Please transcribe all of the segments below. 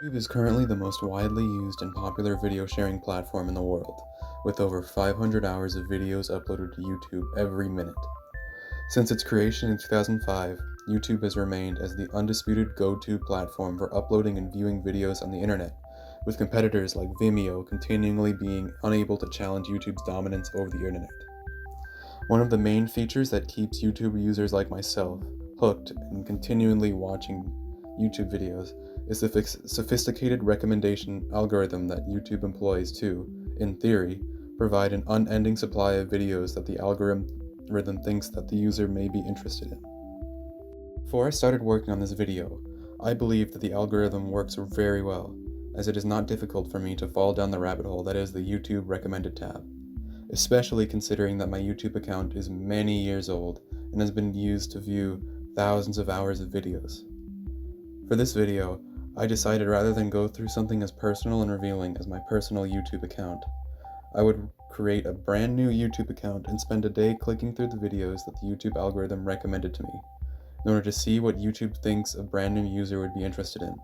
YouTube is currently the most widely used and popular video sharing platform in the world, with over 500 hours of videos uploaded to YouTube every minute. Since its creation in 2005, YouTube has remained as the undisputed go-to platform for uploading and viewing videos on the internet, with competitors like Vimeo continually being unable to challenge YouTube's dominance over the internet. One of the main features that keeps YouTube users like myself hooked and continually watching YouTube videos is the sophisticated recommendation algorithm that YouTube employs to, in theory, provide an unending supply of videos that the algorithm thinks that the user may be interested in. Before I started working on this video, I believed that the algorithm works very well, as it is not difficult for me to fall down the rabbit hole that is the YouTube recommended tab, especially considering that my YouTube account is many years old and has been used to view thousands of hours of videos. For this video, I decided rather than go through something as personal and revealing as my personal YouTube account, I would create a brand new YouTube account and spend a day clicking through the videos that the YouTube algorithm recommended to me, in order to see what YouTube thinks a brand new user would be interested in.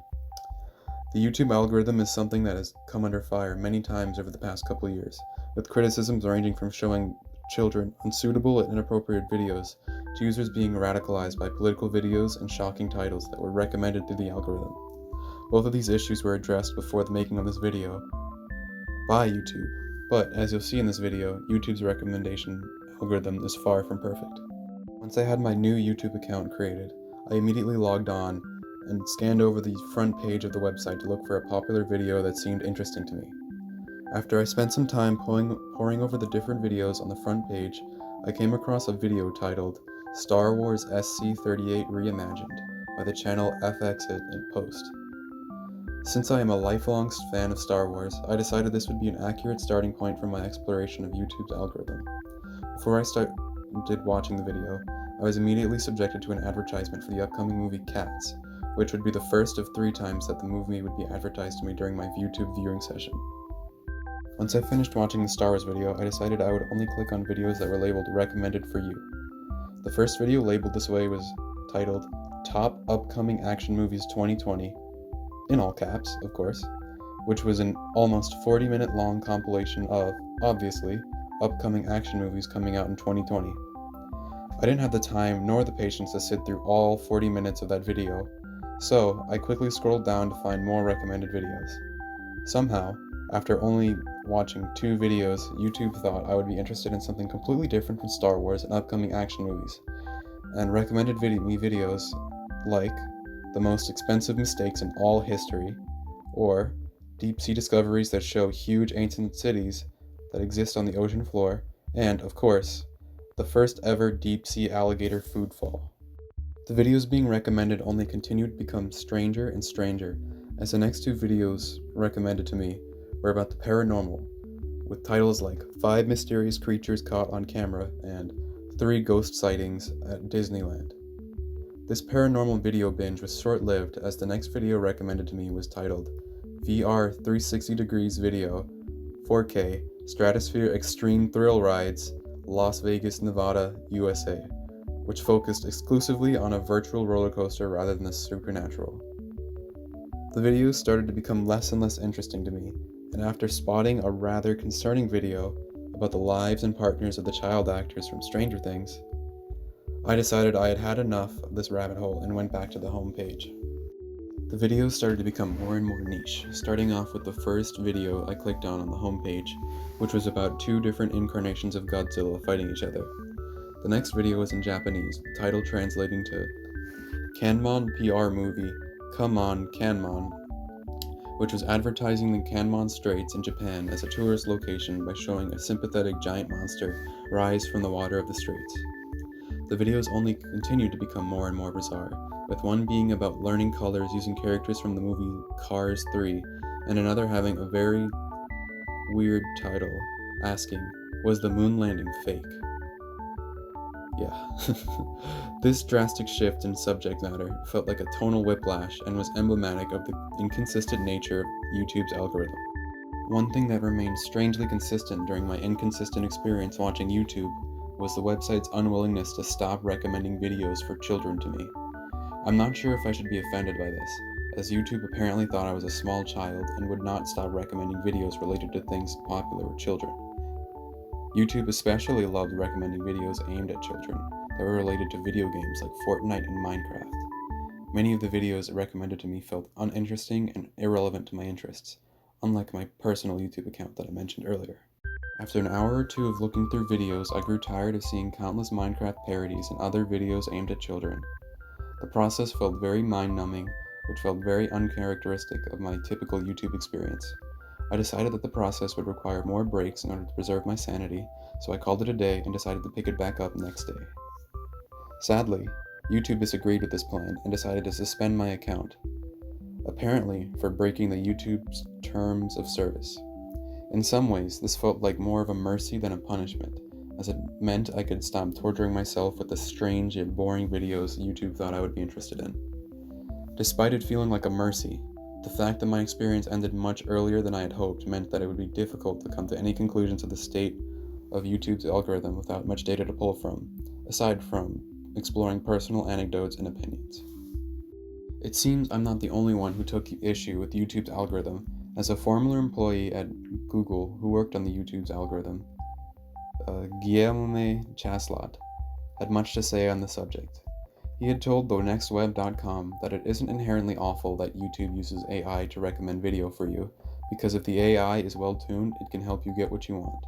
The YouTube algorithm is something that has come under fire many times over the past couple years, with criticisms ranging from showing children unsuitable and inappropriate videos to users being radicalized by political videos and shocking titles that were recommended through the algorithm. Both of these issues were addressed before the making of this video by YouTube, but as you'll see in this video, YouTube's recommendation algorithm is far from perfect. Once I had my new YouTube account created, I immediately logged on and scanned over the front page of the website to look for a popular video that seemed interesting to me. After I spent some time poring over the different videos on the front page, I came across a video titled Star Wars SC-38 Reimagined by the channel FXit Post. Since I am a lifelong fan of Star Wars, I decided this would be an accurate starting point for my exploration of YouTube's algorithm. Before I started watching the video, I was immediately subjected to an advertisement for the upcoming movie Cats, which would be the first of 3 times that the movie would be advertised to me during my YouTube viewing session. Once I finished watching the Star Wars video, I decided I would only click on videos that were labeled Recommended for You. The first video labeled this way was titled Top Upcoming Action Movies 2020, in all caps, of course, which was an almost 40-minute long compilation of, obviously, upcoming action movies coming out in 2020. I didn't have the time nor the patience to sit through all 40 minutes of that video, so I quickly scrolled down to find more recommended videos. Somehow, after only watching 2 videos, YouTube thought I would be interested in something completely different from Star Wars and upcoming action movies, and recommended me videos like The Most Expensive Mistakes in All History, or Deep Sea Discoveries that show huge ancient cities that exist on the ocean floor, and, of course, the first ever deep sea alligator food fall. The videos being recommended only continued to become stranger and stranger, as the next 2 videos recommended to me were about the paranormal, with titles like 5 Mysterious Creatures Caught on Camera and 3 Ghost Sightings at Disneyland. This paranormal video binge was short-lived, as the next video recommended to me was titled VR 360 Degrees Video 4K Stratosphere Extreme Thrill Rides Las Vegas, Nevada, USA, which focused exclusively on a virtual roller coaster rather than the supernatural. The videos started to become less and less interesting to me, and after spotting a rather concerning video about the lives and partners of the child actors from Stranger Things, I decided I had had enough of this rabbit hole and went back to the home page. The videos started to become more and more niche, starting off with the first video I clicked on the home page, which was about 2 different incarnations of Godzilla fighting each other. The next video was in Japanese, the title translating to Kanmon PR Movie Come On Kanmon, which was advertising the Kanmon Straits in Japan as a tourist location by showing a sympathetic giant monster rise from the water of the straits. The videos only continued to become more and more bizarre, with one being about learning colors using characters from the movie Cars 3, and another having a very weird title, asking, was the moon landing fake? Yeah. This drastic shift in subject matter felt like a tonal whiplash and was emblematic of the inconsistent nature of YouTube's algorithm. One thing that remained strangely consistent during my inconsistent experience watching YouTube was the website's unwillingness to stop recommending videos for children to me. I'm not sure if I should be offended by this, as YouTube apparently thought I was a small child and would not stop recommending videos related to things popular with children. YouTube especially loved recommending videos aimed at children that were related to video games like Fortnite and Minecraft. Many of the videos it recommended to me felt uninteresting and irrelevant to my interests, unlike my personal YouTube account that I mentioned earlier. After an hour or two of looking through videos, I grew tired of seeing countless Minecraft parodies and other videos aimed at children. The process felt very mind-numbing, which felt very uncharacteristic of my typical YouTube experience. I decided that the process would require more breaks in order to preserve my sanity, so I called it a day and decided to pick it back up next day. Sadly, YouTube disagreed with this plan and decided to suspend my account, apparently for breaking the YouTube's terms of service. In some ways, this felt like more of a mercy than a punishment, as it meant I could stop torturing myself with the strange yet boring videos YouTube thought I would be interested in. Despite it feeling like a mercy, the fact that my experience ended much earlier than I had hoped meant that it would be difficult to come to any conclusions of the state of YouTube's algorithm without much data to pull from, aside from exploring personal anecdotes and opinions. It seems I'm not the only one who took issue with YouTube's algorithm, as a former employee at Google who worked on the YouTube's algorithm, Guillaume Chaslot, had much to say on the subject. He had told TheNextWeb.com that it isn't inherently awful that YouTube uses AI to recommend video for you, because if the AI is well tuned, it can help you get what you want.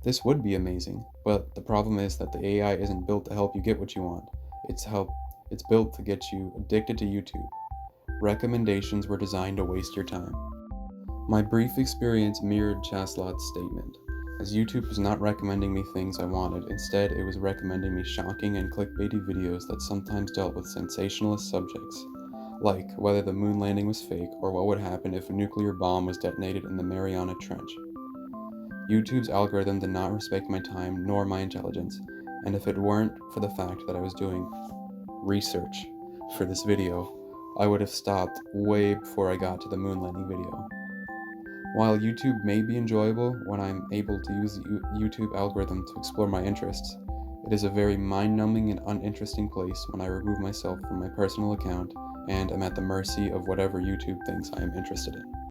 This would be amazing, but the problem is that the AI isn't built to help you get what you want. It's built to get you addicted to YouTube. Recommendations were designed to waste your time. My brief experience mirrored Chaslot's statement, as YouTube was not recommending me things I wanted. Instead, it was recommending me shocking and clickbaity videos that sometimes dealt with sensationalist subjects, like whether the moon landing was fake or what would happen if a nuclear bomb was detonated in the Mariana Trench. YouTube's algorithm did not respect my time nor my intelligence, and if it weren't for the fact that I was doing research for this video, I would have stopped way before I got to the moon landing video. While YouTube may be enjoyable when I'm able to use the YouTube algorithm to explore my interests, it is a very mind-numbing and uninteresting place when I remove myself from my personal account and am at the mercy of whatever YouTube thinks I am interested in.